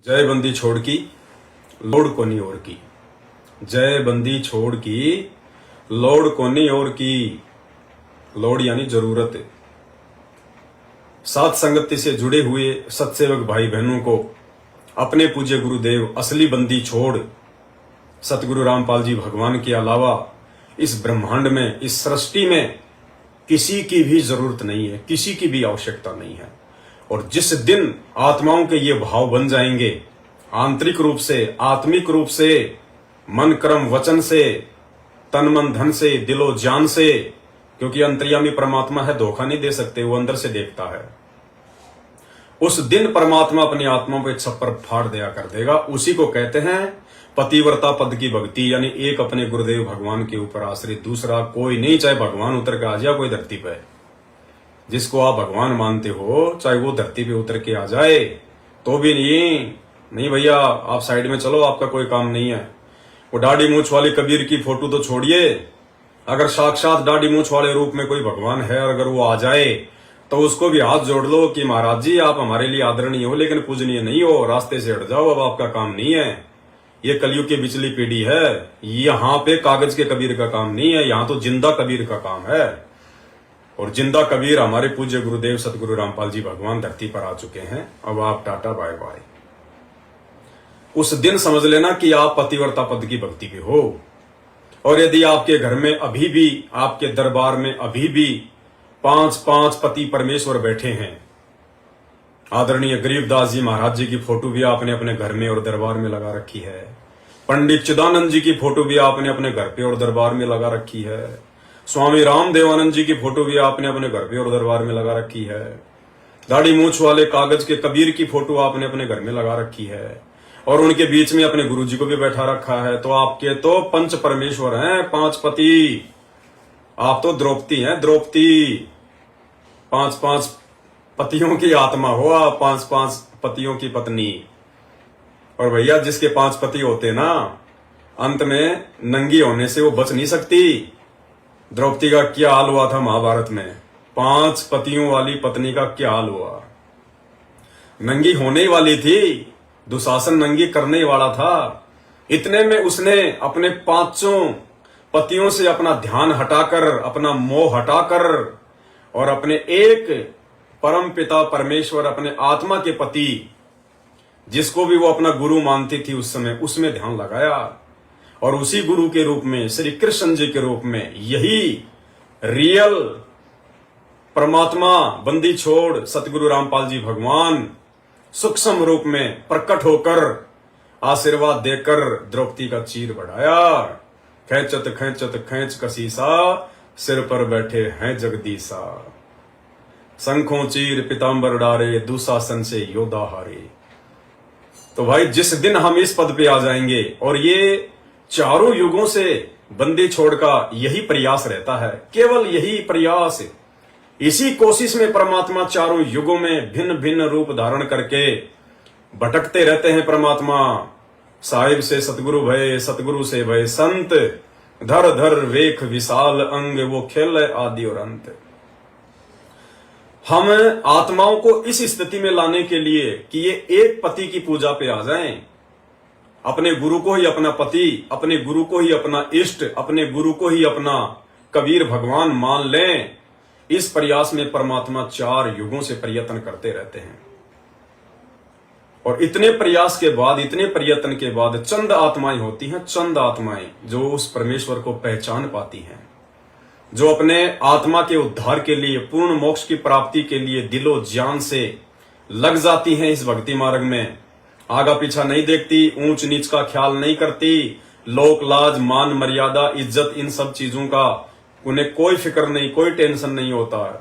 जय बंदी छोड़ की लोड कोनी और की। जय बंदी छोड़ की लोड कोनी और की। लोड यानी जरूरत। साथ संगति से जुड़े हुए सत्सेवक भाई बहनों को अपने पूज्य गुरुदेव असली बंदी छोड़ सतगुरु रामपाल जी भगवान के अलावा इस ब्रह्मांड में, इस सृष्टि में किसी की भी जरूरत नहीं है, किसी की भी आवश्यकता नहीं है। और जिस दिन आत्माओं के ये भाव बन जाएंगे, आंतरिक रूप से, आत्मिक रूप से, मन कर्म वचन से, तन मन धन से, दिलो जान से, क्योंकि अंतर्यामी परमात्मा है, धोखा नहीं दे सकते, वो अंदर से देखता है। उस दिन परमात्मा अपनी आत्मा को छप्पर फाड़ दिया कर देगा। उसी को कहते हैं पतिव्रता पद की भक्ति, यानी एक अपने गुरुदेव भगवान के ऊपर आश्रित, दूसरा कोई नहीं। चाहे भगवान उतर के आ जाए कोई धरती पे, जिसको आप भगवान मानते हो, चाहे वो धरती पे उतर के आ जाए तो भी नहीं भैया, आप साइड में चलो, आपका कोई काम नहीं है। वो दाढ़ी मूछ वाले कबीर की फोटो तो छोड़िए, अगर साक्षात दाढ़ी मूछ वाले रूप में कोई भगवान है और अगर वो आ जाए तो उसको भी हाथ जोड़ लो कि महाराज जी आप हमारे लिए आदरणीय हो लेकिन पूजनीय नहीं हो, रास्ते से हट जाओ, अब आपका काम नहीं है। ये कलयुग की बिचली पीढ़ी है, यहाँ पे कागज के कबीर का काम नहीं है, यहाँ तो जिंदा कबीर का काम है। और जिंदा कबीर हमारे पूज्य गुरुदेव सतगुरु रामपाल जी भगवान धरती पर आ चुके हैं। अब आप टाटा बाय बाय। उस दिन समझ लेना कि आप पतिव्रता पद की भक्ति भी हो। और यदि आपके घर में अभी भी, आपके दरबार में अभी भी 5 पति परमेश्वर बैठे हैं, आदरणीय गरीबदास जी महाराज जी की फोटो भी आपने अपने घर में और दरबार में लगा रखी है, पंडित चिदानंद जी की फोटो भी आपने अपने घर पे और दरबार में लगा रखी है, स्वामी राम देवानंद जी की फोटो भी आपने अपने घर पे और दरबार में लगा रखी है, दाढ़ी मूछ वाले कागज के कबीर की फोटो आपने अपने घर में लगा रखी है, और उनके बीच में अपने गुरु जी को भी बैठा रखा है। तो आपके तो पंच परमेश्वर हैं, 5 पति। आप तो द्रौपदी हैं, द्रौपदी। 5 पतियों की आत्मा हो आप, 5 पतियों की पत्नी। और भैया जिसके 5 पति होते ना, अंत में नंगी होने से वो बच नहीं सकती। द्रौपदी का क्या हाल हुआ था महाभारत में, 5 पतियों वाली पत्नी का क्या हाल हुआ। नंगी होने वाली थी, दुशासन नंगी करने वाला था। इतने में उसने अपने 5 पतियों से अपना ध्यान हटाकर, अपना मोह हटाकर, और अपने एक परम पिता परमेश्वर, अपने आत्मा के पति, जिसको भी वो अपना गुरु मानती थी उस समय, उसमें ध्यान लगाया। और उसी गुरु के रूप में, श्री कृष्ण जी के रूप में, यही रियल परमात्मा बंदी छोड़ सतगुरु रामपाल जी भगवान सूक्ष्म रूप में प्रकट होकर आशीर्वाद देकर द्रौपदी का चीर बढ़ाया। खेचत खेचत खेच कसीसा, सिर पर बैठे हैं जगदीसा, शंखों चीर पितांबर डारे, दुशासन से योद्धा हारे। तो भाई जिस दिन हम इस पद पे आ जाएंगे, और ये चारों युगों से बंदी छोड़ का यही प्रयास रहता है, केवल यही प्रयास, इसी कोशिश में परमात्मा चारों युगों में भिन्न भिन्न रूप धारण करके भटकते रहते हैं। परमात्मा साहिब से सतगुरु भय, सतगुरु से भय संत, धर धर वेख विशाल अंग, वो खेल आदि और अंत। हम आत्माओं को इस स्थिति में लाने के लिए कि ये एक पति की पूजा पे आ जाएं, अपने गुरु को ही अपना पति, अपने गुरु को ही अपना इष्ट, अपने गुरु को ही अपना कबीर भगवान मान लें, इस प्रयास में परमात्मा 4 युगों से प्रयत्न करते रहते हैं। और इतने प्रयास के बाद, इतने प्रयत्न के बाद चंद आत्माएं होती हैं, चंद आत्माएं जो उस परमेश्वर को पहचान पाती हैं, जो अपने आत्मा के उद्धार के लिए, पूर्ण मोक्ष की प्राप्ति के लिए दिलो जान से लग जाती हैं इस भक्ति मार्ग में। आगा पीछा नहीं देखती, ऊंच नीच का ख्याल नहीं करती, लोक लाज मान मर्यादा इज्जत इन सब चीजों का उन्हें कोई फिक्र नहीं, कोई टेंशन नहीं होता है।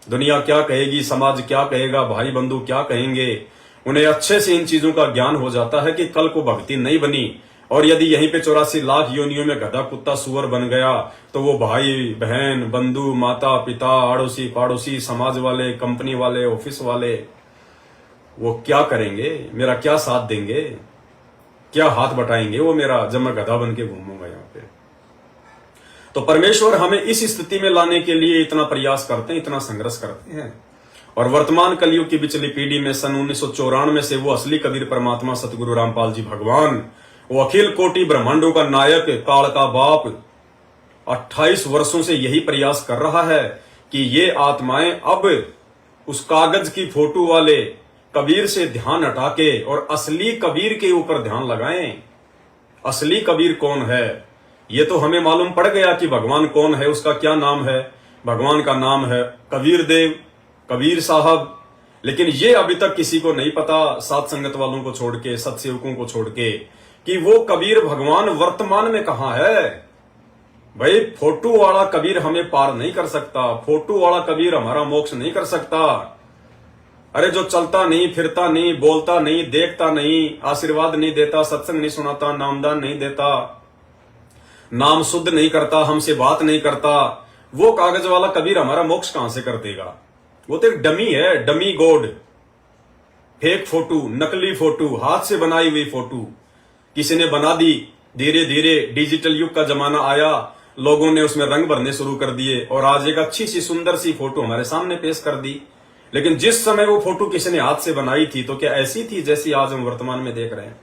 दुनिया क्या कहेगी, समाज क्या कहेगा, भाई बंधु क्या कहेंगे, उन्हें अच्छे से इन चीजों का ज्ञान हो जाता है कि कल को भक्ति नहीं बनी और यदि यहीं पे 84 लाख योनियों में गधा कुत्ता सुअर बन गया तो वो भाई बहन बंधु माता पिता आड़ोसी पाड़ोसी समाज वाले कंपनी वाले ऑफिस वाले वो क्या करेंगे, मेरा क्या साथ देंगे, क्या हाथ बटाएंगे वो मेरा, जब मैं गधा बन के घूमूंगा यहाँ पे। तो परमेश्वर हमें इस स्थिति में लाने के लिए इतना प्रयास करते हैं, इतना संघर्ष करते हैं। और वर्तमान कलयुग की बिचली पीढ़ी में सन 1994 से वो असली कबीर परमात्मा सतगुरु रामपाल जी भगवान, वो अखिल कोटि ब्रह्मांडों का नायक, काल का बाप, 28 वर्षों से यही प्रयास कर रहा है कि ये आत्माएं अब उस कागज की फोटो वाले कबीर से ध्यान हटा के और असली कबीर के ऊपर ध्यान लगाएं। असली कबीर कौन है ये तो हमें मालूम पड़ गया कि भगवान कौन है, उसका क्या नाम है। भगवान का नाम है कबीर देव, कबीर साहब। लेकिन ये अभी तक किसी को नहीं पता, सात संगत वालों को छोड़ के, सत्सेवकों को छोड़ के, कि वो कबीर भगवान वर्तमान में कहां है। भाई फोटो वाला कबीर हमें पार नहीं कर सकता, फोटो वाला कबीर हमारा मोक्ष नहीं कर सकता। अरे जो चलता नहीं, फिरता नहीं, बोलता नहीं, देखता नहीं, आशीर्वाद नहीं देता, सत्संग नहीं सुनाता, नामदान नहीं देता, नाम शुद्ध नहीं करता, हमसे बात नहीं करता, वो कागज वाला कबीर हमारा मोक्ष कहां से कर देगा। वो तो एक डमी है, डमी गॉड, फेक फोटो, नकली फोटो, हाथ से बनाई हुई फोटो किसी ने बना दी। धीरे धीरे डिजिटल युग का जमाना आया, लोगों ने उसमें रंग भरने शुरू कर दिए और आज एक अच्छी सी सुंदर सी फोटो हमारे सामने पेश कर दी। लेकिन जिस समय वो फोटो किसी ने हाथ से बनाई थी तो क्या ऐसी थी जैसी आज हम वर्तमान में देख रहे हैं।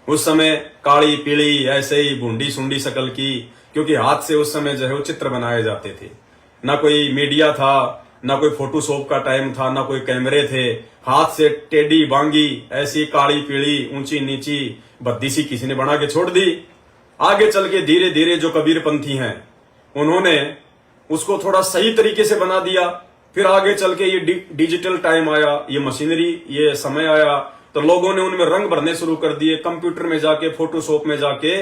उस समय काली पीली ऐसे ही बूंदी सुंडी शकल की, क्योंकि हाथ से उस समय जो है वो चित्र बनाए जाते थे। ना कोई मीडिया था, ना कोई फोटोशॉप का टाइम था, ना कोई कैमरे थे। हाथ से टेढ़ी बांगी ऐसी काली पीली ऊंची नीची भद्दी सी किसी ने बना के छोड़ दी। आगे चल के धीरे धीरे जो कबीरपंथी हैं उन्होंने उसको थोड़ा सही तरीके से बना दिया। फिर आगे चल के ये डिजिटल टाइम आया, ये मशीनरी, ये समय आया, तो लोगों ने उनमें रंग भरने शुरू कर दिए। कंप्यूटर में जाके, फोटोशॉप में जाके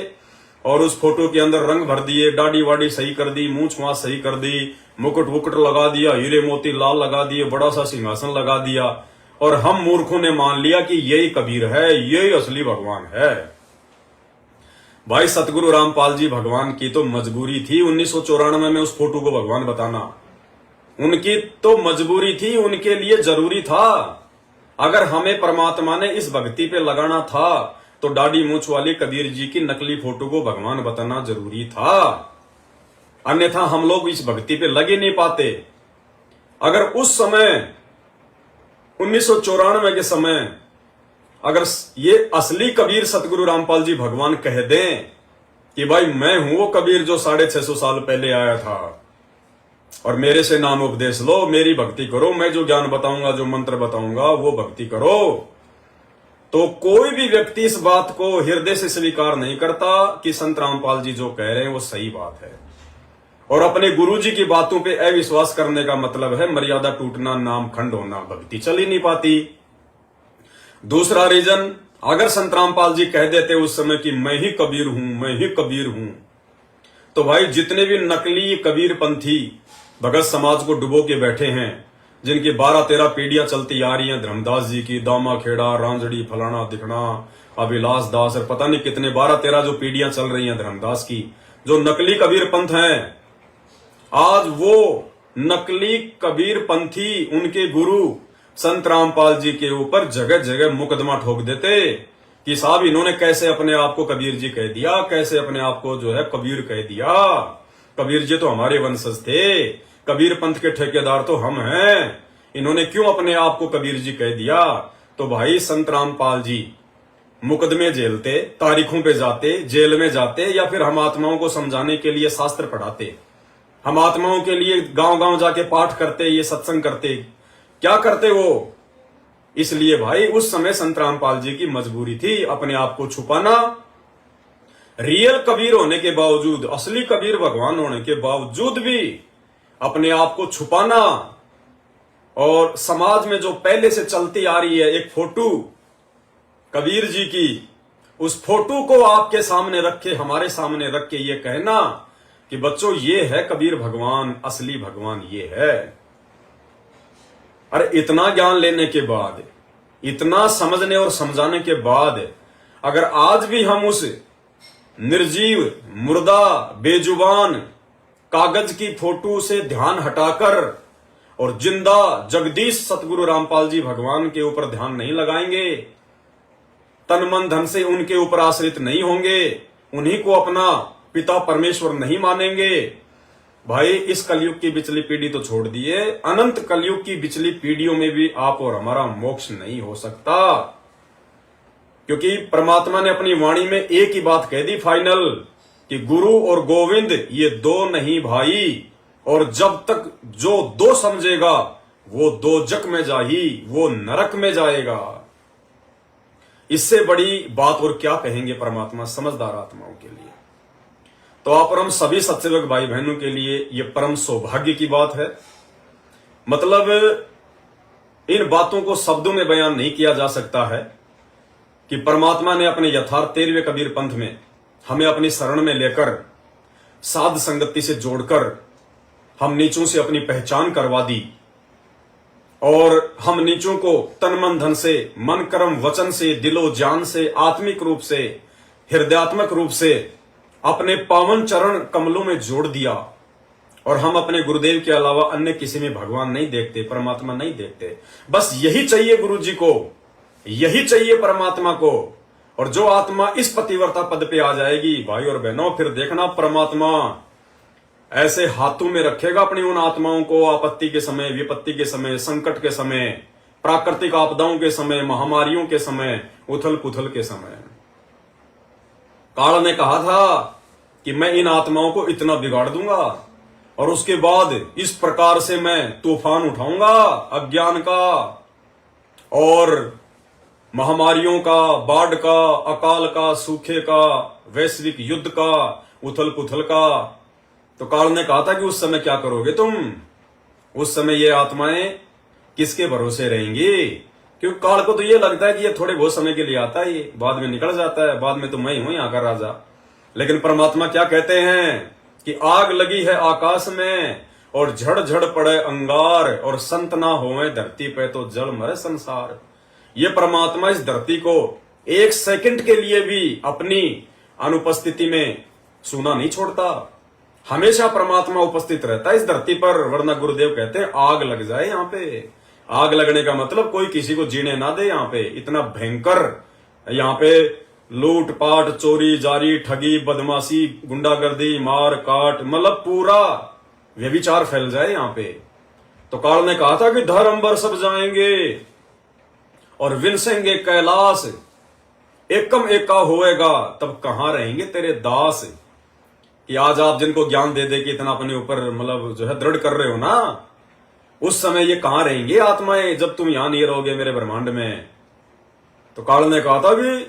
और उस फोटो के अंदर रंग भर दिए, दाढ़ी वाड़ी सही कर दी, मूंछ माछ सही कर दी, मुकुट वुकुट लगा दिया, हीरे मोती लाल लगा दिए, बड़ा सा सिंहासन लगा दिया और हम मूर्खों ने मान लिया कि यही कबीर है, यही असली भगवान है। भाई सतगुरु रामपाल जी भगवान की तो मजबूरी थी 1994 में उस फोटो को भगवान बताना। उनकी तो मजबूरी थी, उनके लिए जरूरी था। अगर हमें परमात्मा ने इस भक्ति पे लगाना था तो दाढ़ी मूंछ वाले कबीर जी की नकली फोटो को भगवान बताना जरूरी था, अन्यथा हम लोग इस भक्ति पे लगे नहीं पाते। अगर उस समय 1994 के समय अगर ये असली कबीर सतगुरु रामपाल जी भगवान कह दें कि भाई मैं हूं वो कबीर जो 650 साल पहले आया था और मेरे से नाम उपदेश लो, मेरी भक्ति करो, मैं जो ज्ञान बताऊंगा, जो मंत्र बताऊंगा वो भक्ति करो, तो कोई भी व्यक्ति इस बात को हृदय से स्वीकार नहीं करता कि संत रामपाल जी जो कह रहे हैं वो सही बात है। और अपने गुरु जी की बातों पे अविश्वास करने का मतलब है मर्यादा टूटना, नाम खंड होना, भक्ति चल ही नहीं पाती। दूसरा रीजन, अगर संत रामपाल जी कह देते उस समय कि मैं ही कबीर हूं, मैं ही कबीर हूं, तो भाई जितने भी नकली कबीर पंथी भगत समाज को डुबो के बैठे हैं, जिनकी 12-13 पीढ़ियां चलती आ रही हैं, धर्मदास जी की, दामा खेड़ा, रांझड़ी, फलाना दिखना, अभिलाष दास और पता नहीं कितने 12-13 जो पीढ़ियां चल रही हैं धर्मदास की, जो नकली कबीर पंथ हैं, आज वो नकली कबीर पंथी उनके गुरु संत रामपाल जी के ऊपर जगह जगह मुकदमा ठोक देते कि साहब इन्होंने कैसे अपने आप को कबीर जी कह दिया, कैसे अपने आप को जो है कबीर कह दिया, कबीर जी तो हमारे वंशज थे, कबीर पंथ के ठेकेदार तो हम हैं, इन्होंने क्यों अपने आप को कबीर जी कह दिया। तो भाई संत रामपाल जी मुकदमे झेलते, तारीखों पे जाते, जेल में जाते, या फिर हम आत्माओं को समझाने के लिए शास्त्र पढ़ाते, हम आत्माओं के लिए गांव गांव जाके पाठ करते, ये सत्संग करते, क्या करते वो। इसलिए भाई उस समय संत रामपाल जी की मजबूरी थी अपने आप को छुपाना। रियल कबीर होने के बावजूद, असली कबीर भगवान होने के बावजूद भी अपने आप को छुपाना। और समाज में जो पहले से चलती आ रही है एक फोटो कबीर जी की, उस फोटो को आपके सामने रख के, हमारे सामने रख के ये कहना कि बच्चों ये है कबीर भगवान, असली भगवान ये है। अरे इतना ज्ञान लेने के बाद, इतना समझने और समझाने के बाद, अगर आज भी हम उस निर्जीव, मुर्दा, बेजुबान कागज की फोटो से ध्यान हटाकर और जिंदा जगदीश सतगुरु रामपाल जी भगवान के ऊपर ध्यान नहीं लगाएंगे, तन मन धन से उनके ऊपर आश्रित नहीं होंगे, उन्हीं को अपना पिता परमेश्वर नहीं मानेंगे, भाई इस कलयुग की बिचली पीढ़ी तो छोड़ दिए, अनंत कलयुग की बिचली पीढ़ियों में भी आप और हमारा मोक्ष नहीं हो सकता, क्योंकि परमात्मा ने अपनी वाणी में एक ही बात कह दी फाइनल, कि गुरु और गोविंद ये दो नहीं भाई, और जब तक जो दो समझेगा वो दोजक में जाही, वो नरक में जाएगा। इससे बड़ी बात और क्या कहेंगे परमात्मा समझदार आत्माओं के लिए। तो आप और हम सभी सत्सेवक भाई बहनों के लिए ये परम सौभाग्य की बात है। मतलब इन बातों को शब्दों में बयान नहीं किया जा सकता है कि परमात्मा ने अपने यथार्थ 13वें कबीर पंथ में हमें अपनी शरण में लेकर साध संगति से जोड़कर हम नीचों से अपनी पहचान करवा दी, और हम नीचों को तन मन धन से, मन कर्म वचन से, दिलो जान से, आत्मिक रूप से, हृदयात्मक रूप से अपने पावन चरण कमलों में जोड़ दिया, और हम अपने गुरुदेव के अलावा अन्य किसी में भगवान नहीं देखते, परमात्मा नहीं देखते। बस यही चाहिए गुरु जी को, यही चाहिए परमात्मा को। और जो आत्मा इस पतिव्रता पद पे आ जाएगी भाई और बहनों, फिर देखना परमात्मा ऐसे हाथों में रखेगा अपनी उन आत्माओं को, आपत्ति के समय, विपत्ति के समय, संकट के समय, प्राकृतिक आपदाओं के समय, महामारियों के समय, उथल पुथल के समय। काल ने कहा था कि मैं इन आत्माओं को इतना बिगाड़ दूंगा और उसके बाद इस प्रकार से मैं तूफान उठाऊंगा अज्ञान का और महामारियों का, बाढ़ का, अकाल का, सूखे का, वैश्विक युद्ध का, उथल पुथल का। तो काल ने कहा था कि उस समय क्या करोगे तुम? उस समय ये आत्माएं किसके भरोसे रहेंगी? क्योंकि काल को तो ये लगता है कि ये थोड़े बहुत समय के लिए आता है, ये बाद में निकल जाता है, बाद में तो मैं ही हूं यहाँ का राजा। लेकिन परमात्मा क्या कहते हैं कि आग लगी है आकाश में और झड़ झड़ पड़े अंगार, और संत ना होवे धरती पे तो जल मरे संसार। ये परमात्मा इस धरती को एक सेकंड के लिए भी अपनी अनुपस्थिति में सूना नहीं छोड़ता, हमेशा परमात्मा उपस्थित रहता है इस धरती पर। वरना गुरुदेव कहते हैं आग लग जाए यहाँ पे। आग लगने का मतलब कोई किसी को जीने ना दे यहाँ पे। इतना भयंकर यहाँ पे लूट पाट, चोरी जारी, ठगी, बदमाशी, गुंडागर्दी, मार काट, मतलब पूरा व्यभिचार फैल जाए यहाँ पे। तो काल ने कहा था कि धर अंबर सब जाएंगे और विनसेंगे कैलाश, एकम एका होएगा तब कहां रहेंगे तेरे दास। कि आज आप जिनको ज्ञान दे दे कि इतना अपने ऊपर मतलब जो है दृढ़ कर रहे हो ना, उस समय ये कहां रहेंगे आत्माएं जब तुम यहां नहीं रहोगे मेरे ब्रह्मांड में। तो काल ने कहा था कि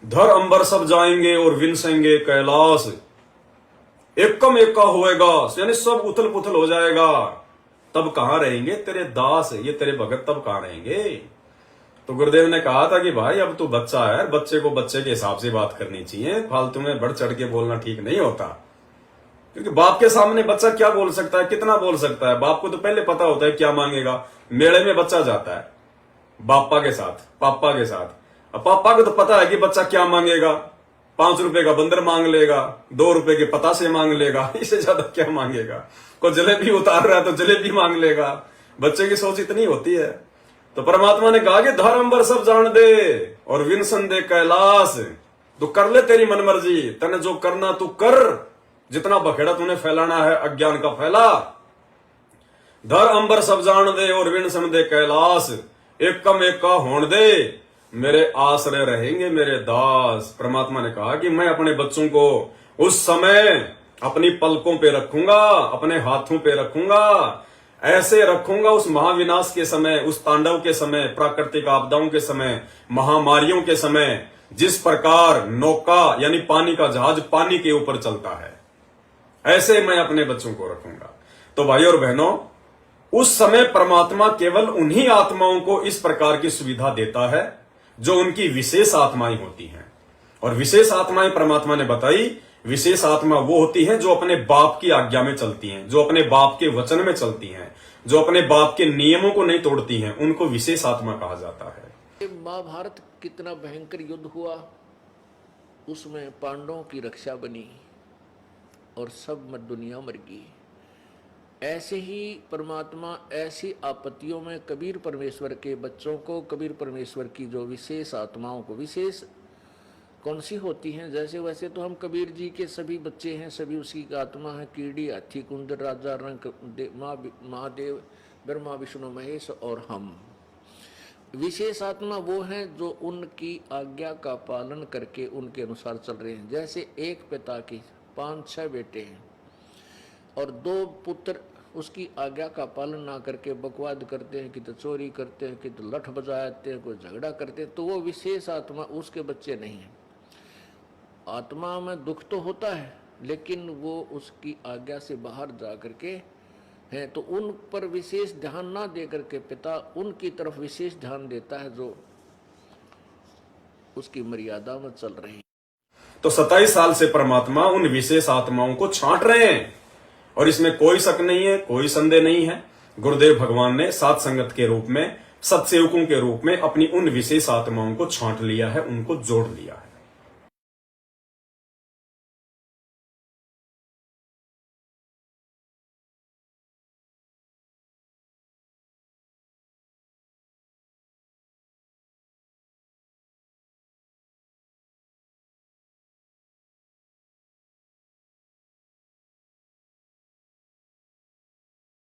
धर अंबर सब जाएंगे और विनसेंगे कैलाश, एकम एका होएगा, यानी सब उथल पुथल हो जाएगा, तब कहां रहेंगे तेरे दास, ये तेरे भगत तब कहां रहेंगे। तो गुरुदेव ने कहा था कि भाई अब तू बच्चा है, बच्चे को बच्चे के हिसाब से बात करनी चाहिए, फालतू में बढ़ चढ़ के बोलना ठीक नहीं होता। क्योंकि बाप के सामने बच्चा क्या बोल सकता है, कितना बोल सकता है? बाप को तो पहले पता होता है क्या मांगेगा। मेले में बच्चा जाता है बापा के साथ, पापा के साथ, अब पापा को तो पता है कि बच्चा क्या मांगेगा। 5 रुपए का बंदर मांग लेगा, 2 रुपए के पतासे मांग लेगा, इससे ज्यादा क्या मांगेगा। कोई जलेबी उतार रहा है तो जलेबी मांग लेगा। बच्चे की सोच इतनी होती है। तो परमात्मा ने कहा कि धर अंबर सब जान दे और विनसन दे कैलाश, तू कर ले तेरी मनमर्जी, तने जो करना तू कर, जितना बखेड़ा तूने फैलाना है अज्ञान का फैला। धर अंबर सब जान दे और विनसन दे कैलाश, एकम एका होण दे मेरे आश्रय रहेंगे मेरे दास। परमात्मा ने कहा कि मैं अपने बच्चों को उस समय अपनी पलकों पे रखूंगा, अपने हाथों पे रखूंगा, ऐसे रखूंगा उस महाविनाश के समय, उस तांडव के समय, प्राकृतिक आपदाओं के समय, महामारियों के समय, जिस प्रकार नौका यानी पानी का जहाज पानी के ऊपर चलता है, ऐसे मैं अपने बच्चों को रखूंगा। तो भाई और बहनों, उस समय परमात्मा केवल उन्हीं आत्माओं को इस प्रकार की सुविधा देता है जो उनकी विशेष आत्माएं होती हैं। और विशेष आत्माएं परमात्मा ने बताई, विशेष आत्मा वो होती है जो अपने बाप की आज्ञा में चलती हैं, जो अपने बाप के वचन में चलती हैं, जो अपने बाप के नियमों को नहीं तोड़ती हैं, उनको विशेष आत्मा कहा जाता है। महाभारत कितना भयंकर युद्ध हुआ, उसमें पांडवों की रक्षा बनी और सब दुनिया मर गई। ऐसे ही परमात्मा ऐसी आपत्तियों में कबीर परमेश्वर के बच्चों को, कबीर परमेश्वर की जो विशेष आत्माओं को, विशेष कौन सी होती हैं? जैसे वैसे तो हम कबीर जी के सभी बच्चे हैं, सभी उसी की आत्मा है। कीड़ी, हाथी, कुंदर, राजा, रंग, महादेव, ब्रह्मा, विष्णु, महेश और हम। विशेष आत्मा वो हैं जो उनकी आज्ञा का पालन करके उनके अनुसार चल रहे हैं। जैसे एक पिता की 5-6 बेटे हैं और 2 पुत्र उसकी आज्ञा का पालन ना करके बकवाद करते हैं, कि तो चोरी करते हैं, कि तो लठ बजाते हैं, कोई झगड़ा करते हैं, तो वो विशेष आत्मा उसके बच्चे नहीं हैं। आत्मा में दुख तो होता है, लेकिन वो उसकी आज्ञा से बाहर जा करके है, तो उन पर विशेष ध्यान ना दे करके पिता उनकी तरफ विशेष ध्यान देता है जो उसकी मर्यादा में चल रहे हैं। तो 27 साल से परमात्मा उन विशेष आत्माओं को छांट रहे हैं और इसमें कोई शक नहीं है, कोई संदेह नहीं है। गुरुदेव भगवान ने सात संगत के रूप में, सत्सेवकों के रूप में अपनी उन विशेष आत्माओं को छांट लिया है, उनको जोड़ लिया है।